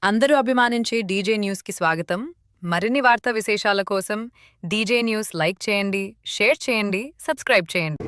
అందరూ అభిమానించే డీజే న్యూస్కి స్వాగతం. మరిన్ని వార్తా విశేషాల కోసం డీజే న్యూస్ లైక్ చేయండి, షేర్ చేయండి, సబ్స్క్రైబ్ చేయండి.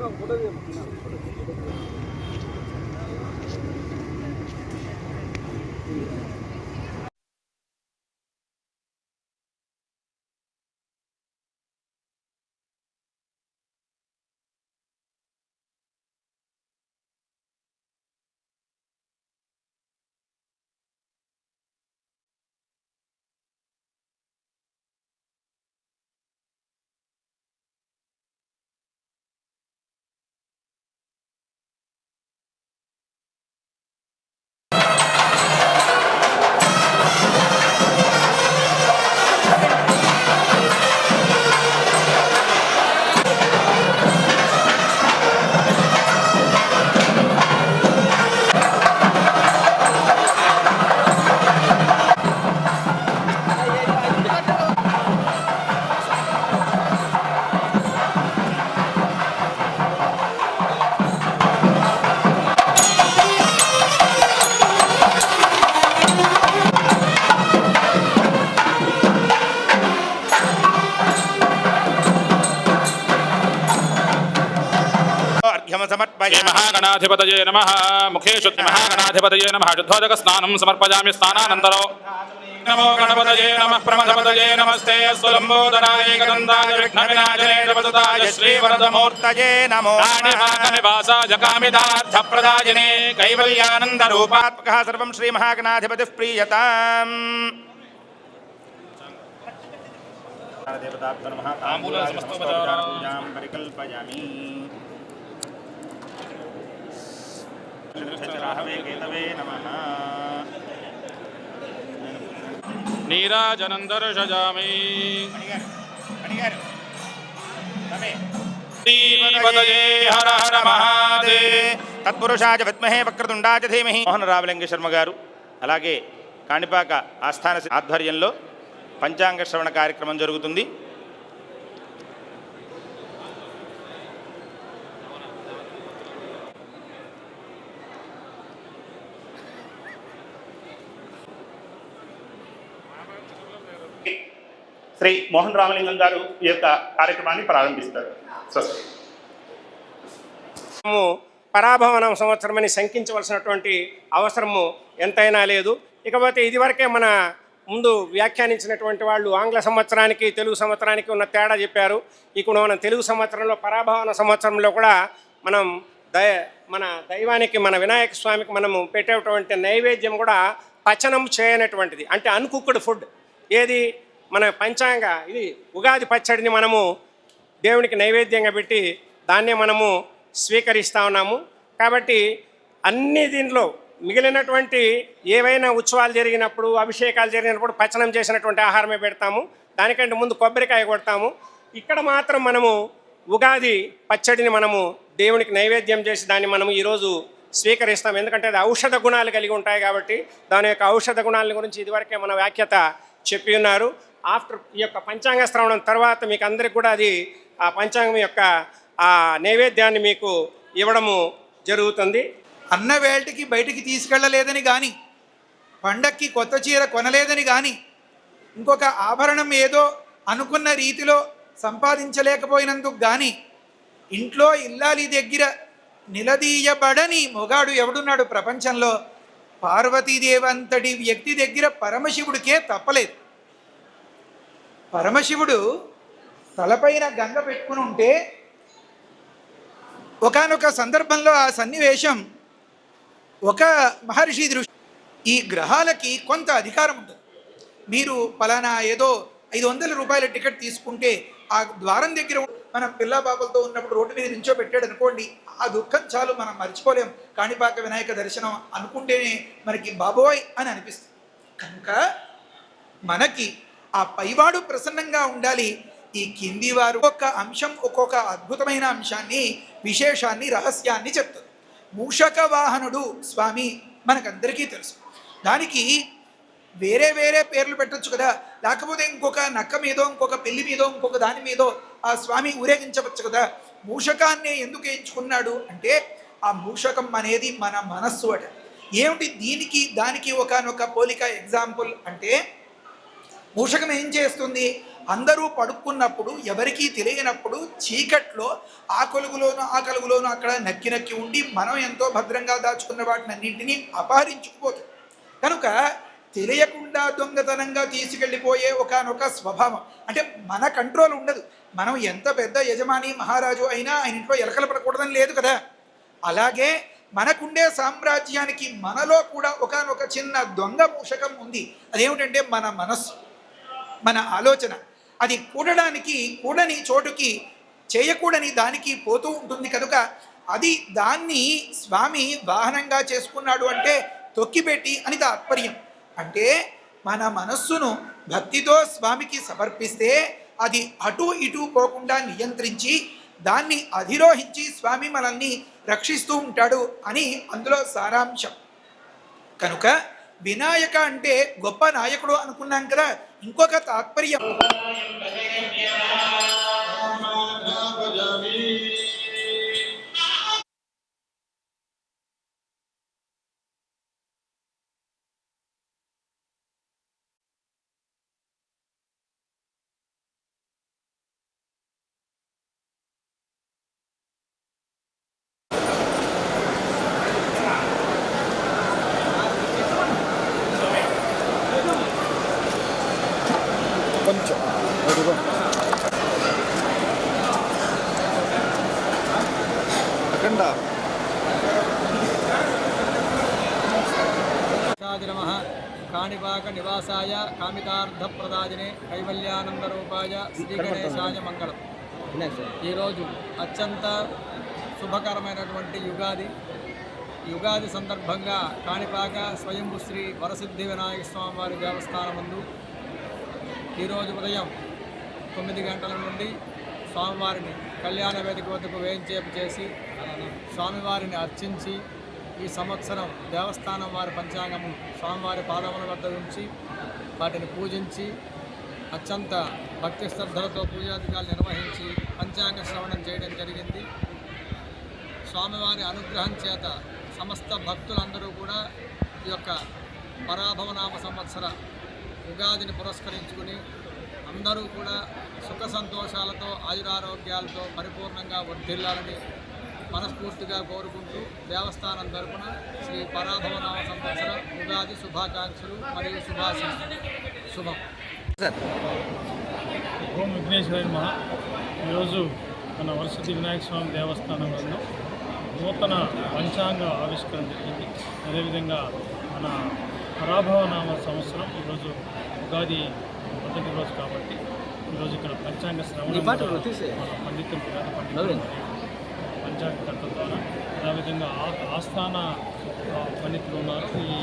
महागणाधिपतये नमः मुखे शुद्धि महागणाधिपतये नमः शुद्धोदक स्नानं समर्पयामि स्नानानन्तरो नमो गणपतये नमः प्रमथपतये नमस्ते स्वलम्बोदराय एकदन्ताय विघ्नविनाशने जपसुताय श्रीवरदमूर्तये नमो निवासाय कामितार्थप्रदायिने कैवल्यानन्दरूपात्मकः सर्वं श्रीमहागणाधिपतिः प्रीयताम् देवताभ्यो नमः ताम्बूलसमस्तोपचारपूजां परिकल्पयामि नीराजनं दर्शयामि श्रीपतये हर हर महादेव तत्पुरुषाय विद्महे वक्रतुंडाय धीमहि. మోహన రామలింగ శర్మ గారు అలాగే కాణిపాక ఆస్థాన ఆధ్వర్యంలో పంచాంగ శ్రవణ కార్యక్రమం జరుగుతుంది. శ్రీ మోహన్ రామలింగం గారు ఈ యొక్క కార్యక్రమాన్ని ప్రారంభిస్తారు. పరాభవన సంవత్సరమని శంకించవలసినటువంటి అవసరము ఎంతైనా లేదు. ఇకపోతే ఇదివరకే మన ముందు వ్యాఖ్యానించినటువంటి వాళ్ళు ఆంగ్ల సంవత్సరానికి తెలుగు సంవత్సరానికి ఉన్న తేడా చెప్పారు. ఇక్కడ మన తెలుగు సంవత్సరంలో పరాభవన సంవత్సరంలో కూడా మనం మన దైవానికి మన వినాయక స్వామికి మనము పెట్టేటువంటి నైవేద్యం కూడా పచనం చేయనటువంటిది, అంటే అన్కుక్డ్ ఫుడ్. ఏది మన పంచాంగ ఇది ఉగాది పచ్చడిని మనము దేవునికి నైవేద్యంగా పెట్టి దాన్నే మనము స్వీకరిస్తూ ఉన్నాము. కాబట్టి అన్ని దీంట్లో మిగిలినటువంటి ఏవైనా ఉత్సవాలు జరిగినప్పుడు అభిషేకాలు జరిగినప్పుడు పచనం చేసినటువంటి ఆహారమే పెడతాము. దానికంటే ముందు కొబ్బరికాయ కొడతాము. ఇక్కడ మాత్రం మనము ఉగాది పచ్చడిని మనము దేవునికి నైవేద్యం చేసి దాన్ని మనము ఈరోజు స్వీకరిస్తాం. ఎందుకంటే అది ఔషధ గుణాలు కలిగి ఉంటాయి కాబట్టి దాని యొక్క ఔషధ గుణాల గురించి ఇదివరకే మన వ్యాఖ్యత చెప్పి ఉన్నారు. ఆఫ్టర్ ఈ యొక్క పంచాంగ శ్రవణం తర్వాత మీకు అందరికి కూడా అది ఆ పంచాంగం యొక్క ఆ నైవేద్యాన్ని మీకు ఇవ్వడము జరుగుతుంది. అన్న వేళటికి బయటికి తీసుకెళ్ళలేదని కానీ, పండక్కి కొత్త చీర కొనలేదని కానీ, ఇంకొక ఆభరణం ఏదో అనుకున్న రీతిలో సంపాదించలేకపోయినందుకు కానీ, ఇంట్లో ఇల్లాలి దగ్గర నిలదీయబడని మొగాడు ఎవడున్నాడు ప్రపంచంలో? పార్వతీదేవి అంతటి వ్యక్తి దగ్గర పరమశివుడికే తప్పలేదు. పరమశివుడు తలపైన గంగ పెట్టుకుని ఉంటే ఒకానొక సందర్భంలో ఆ సన్నివేశం ఒక మహర్షి దృష్టి, ఈ గ్రహాలకి కొంత అధికారం ఉంటుంది. మీరు పలానా ఏదో 500 రూపాయల టికెట్ తీసుకుంటే ఆ ద్వారం దగ్గర మన పిల్ల పాపలతో ఉన్నప్పుడు రోడ్డు మీద నుంచో పెట్టాడు అనుకోండి, ఆ దుఃఖం చాలు, మనం మర్చిపోలేం. కాణిపాక వినాయక దర్శనం అనుకుంటేనే మనకి బాబోయ్ అని అనిపిస్తుంది. కనుక మనకి ఆ పైవాడు ప్రసన్నంగా ఉండాలి. ఈ కింది వారు ఒక్కొక్క అంశం ఒక్కొక్క అద్భుతమైన అంశాన్ని, విశేషాన్ని, రహస్యాన్ని చెప్తుంది. మూషక వాహనుడు స్వామి మనకందరికీ తెలుసు. దానికి వేరే వేరే పేర్లు పెట్టచ్చు కదా, లేకపోతే ఇంకొక నక్క మీదో ఇంకొక పెళ్లి మీదో ఇంకొక దాని మీదో ఆ స్వామి ఊరేగించవచ్చు కదా. మూషకాన్నే ఎందుకు ఎంచుకున్నాడు అంటే ఆ మూషకం అనేది మన మనస్సు అట. ఏమిటి దీనికి దానికి ఒకానొక పోలిక ఎగ్జాంపుల్ అంటే, మూషకం ఏం చేస్తుంది? అందరూ పడుకున్నప్పుడు ఎవరికీ తెలియనప్పుడు చీకట్లో ఆ కలుగులోనూ అక్కడ నక్కి నక్కి ఉండి మనం ఎంతో భద్రంగా దాచుకున్న వాటిని అన్నింటినీ అపహరించుకుపోతుంది. కనుక తెలియకుండా దొంగతనంగా తీసుకెళ్ళిపోయే ఒకానొక స్వభావం, అంటే మన కంట్రోల్ ఉండదు. మనం ఎంత పెద్ద యజమాని మహారాజు అయినా ఆయన ఇంట్లో ఎలకలు పడకూడదని లేదు కదా. అలాగే మనకుండే సామ్రాజ్యానికి మనలో కూడా ఒకానొక చిన్న దొంగ మూషకం ఉంది. అదేమిటంటే మన మనస్సు, మన ఆలోచన. అది కూడని చోటుకి, చేయకూడని దానికి పోతూ ఉంటుంది. కనుక దాన్ని స్వామి వాహనంగా చేసుకున్నాడు అంటే తొక్కిపెట్టి అని తాత్పర్యం. అంటే మన మనస్సును భక్తితో స్వామికి సమర్పిస్తే అది అటు ఇటు పోకుండా నియంత్రించి దాన్ని అధిరోహించి స్వామి మనల్ని రక్షిస్తూ ఉంటాడు అని అందులో సారాంశం. కనుక వినాయక అంటే గొప్ప నాయకుడు అనుకున్నాం కదా, ఇంకొక తాత్పర్యం కొంచెం అఖండ నమః కాణిపాక నివాసాయ కామితార్థప్రదాయనే కైవల్యానందరూపాయ శ్రీ గణేశాయ మంగళం. ఈరోజు అత్యంత శుభకరమైనటువంటి యుగాది సందర్భంగా కాణిపాక స్వయంభు శ్రీ వరసిద్ధి వినాయక స్వామి వారి దేవస్థానం ముందు ఈరోజు ఉదయం 9 గంటల నుండి స్వామివారిని కళ్యాణ వేదిక వద్దకు వేయించేపు చేసి స్వామివారిని అర్చించి ఈ సంవత్సరం దేవస్థానం వారి పంచాంగము స్వామివారి పాదముల వద్ద ఉంచి వాటిని పూజించి అత్యంత భక్తి శ్రద్ధలతో పూజాధికారులు నిర్వహించి పంచాంగ శ్రవణం చేయడం జరిగింది. స్వామివారి అనుగ్రహం చేత సమస్త భక్తులందరూ కూడా ఈ యొక్క పరాభవనామ సంవత్సర ఉగాదిని పురస్కరించుకుని అందరూ కూడా సుఖ సంతోషాలతో ఆయురారోగ్యాలతో పరిపూర్ణంగా వర్ధిల్లాలని మనస్ఫూర్తిగా కోరుకుంటూ దేవస్థానం తరపున శ్రీ పరాభవనామ సంవత్సర ఉగాది శుభాకాంక్షలు మరియు శుభాశీస్సులు. శుభం. ఓం విఘ్నేశ్వరాయ నమః. ఈరోజు మన వరసిద్ధి వినాయక స్వామి దేవస్థానం వద్ద నూతన పంచాంగ ఆవిష్కరణ జరిగింది. అదేవిధంగా మన పరాభవనామ సంవత్సరం ఈరోజు ఉగాది మొదటి రోజు కాబట్టి ఈరోజు ఇక్కడ పంచాంగ శ్రవణం పండితులు వేద పండితులు పంచాంగకర్త ద్వారా అదేవిధంగా ఆస్థాన పండితులు ఉన్నారు. ఈ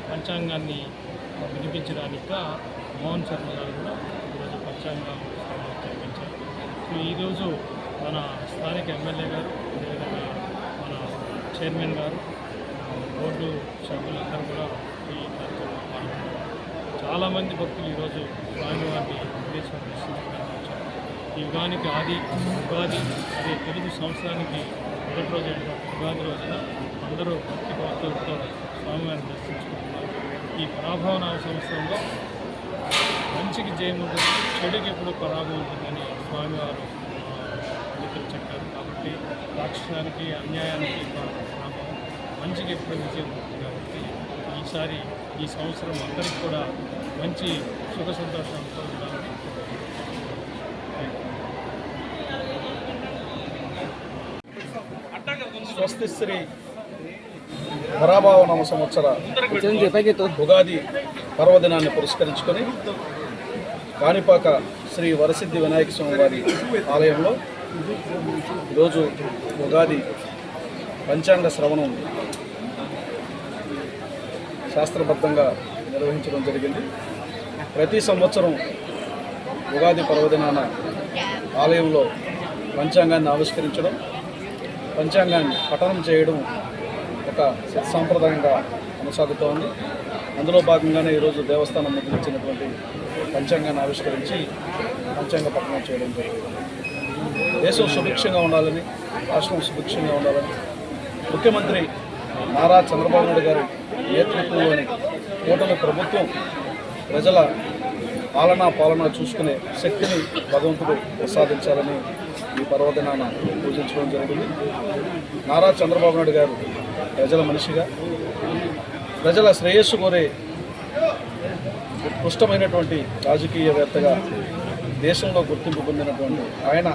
పంచాంగాన్ని వినిపించడానికి మోహన్ శర్మ గారు కూడా ఈరోజు పంచాంగం కల్పించారు. ఈరోజు మన స్థానిక ఎమ్మెల్యే గారు, అదేవిధంగా మన చైర్మన్ గారు, బోర్డు సభ్యులందరూ కూడా ఈ కార్యక్రమంలో పాల్గొన్నారు. చాలామంది భక్తులు ఈరోజు స్వామివారిని వెంకటేశ్వర దర్శించడానికి వచ్చారు. ఈ యుగానికి ఉగాది అదే తెలుగు సంవత్సరానికి మొదటి రోజు ఉగాది రోజున అందరూ భక్తి భక్తులతో స్వామివారిని దర్శించుకుంటున్నారు. ఈ పరాభవనామ సంవత్సరంలో మంచికి జయం ఉంటుంది, చెడుకి ఎప్పుడు పరాభవం ఉంటుందని స్వామివారు పండితులు చెప్పారు. కాబట్టి రాక్షసానికి అన్యాయానికి పరాభవం, మంచికి ఎప్పుడు విజయం ఉంటుంది. కాబట్టి ఈసారి ఈ సంవత్సరం అందరికీ కూడా మంచి సుఖ సంతోషాలతో ఉండాలని స్వస్తి శ్రీ పరాభవనామ సంవత్సర ఉగాది పర్వదినాన్ని పురస్కరించుకొని కాణిపాక శ్రీ వరసిద్ధి వినాయక స్వామి వారి ఆలయంలో ఈరోజు ఉగాది పంచాంగ శ్రవణం శాస్త్రబద్ధంగా నిర్వహించడం జరిగింది. ప్రతి సంవత్సరం ఉగాది పర్వదినాన ఆలయంలో పంచాంగాన్ని ఆవిష్కరించడం, పంచాంగాన్ని పఠనం చేయడం ఒక సత్సాంప్రదాయంగా కొనసాగుతోంది. అందులో భాగంగానే ఈరోజు దేవస్థానం ముందు ఇచ్చినటువంటి పంచాంగాన్ని ఆవిష్కరించి పంచాంగ పఠనం చేయడం జరిగింది. దేశం సుభిక్షంగా ఉండాలని, రాష్ట్రం సుభిక్షంగా ఉండాలని ముఖ్యమంత్రి నారా చంద్రబాబు నాయుడు గారి నేతృత్వంలోని కూటమి ప్రభుత్వం ప్రజల పాలన చూసుకునే శక్తిని భగవంతుడు ప్రసాదించాలని ఈ పర్వదినాన పూజించడం జరిగింది. నారా చంద్రబాబు నాయుడు గారు ప్రజల మనిషిగా, ప్రజల శ్రేయస్సు కోరే ఉత్కృష్టమైనటువంటి రాజకీయవేత్తగా దేశంలో గుర్తింపు పొందినటువంటి ఆయన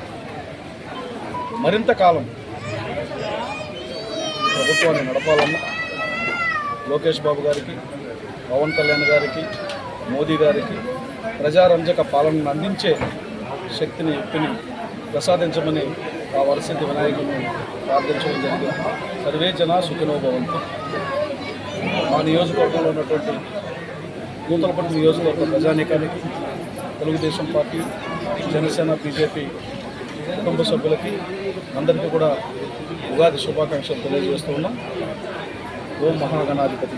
మరింత కాలం ప్రభుత్వాన్ని నడపాలన్న లోకేష్ బాబు గారికి, పవన్ కళ్యాణ్ గారికి, మోదీ గారికి ప్రజారంజక పాలనను అందించే శక్తిని, యుక్తిని ప్రసాదించమని ఆ వరసిద్ధి వినాయకుడిని ప్రార్థించడం జరిగింది. సర్వే జనా సుఖినో భవంతు. ఆ నియోజకవర్గంలో ఉన్నటువంటి నూతలపట్టు నియోజకవర్గ ప్రజానీకానికి, తెలుగుదేశం పార్టీ, జనసేన, బీజేపీ కుటుంబ సభ్యులకి అందరికీ కూడా ఉగాది శుభాకాంక్షలు తెలియజేస్తూ ఉన్నాం. ఓం మహాగణాధిపతి.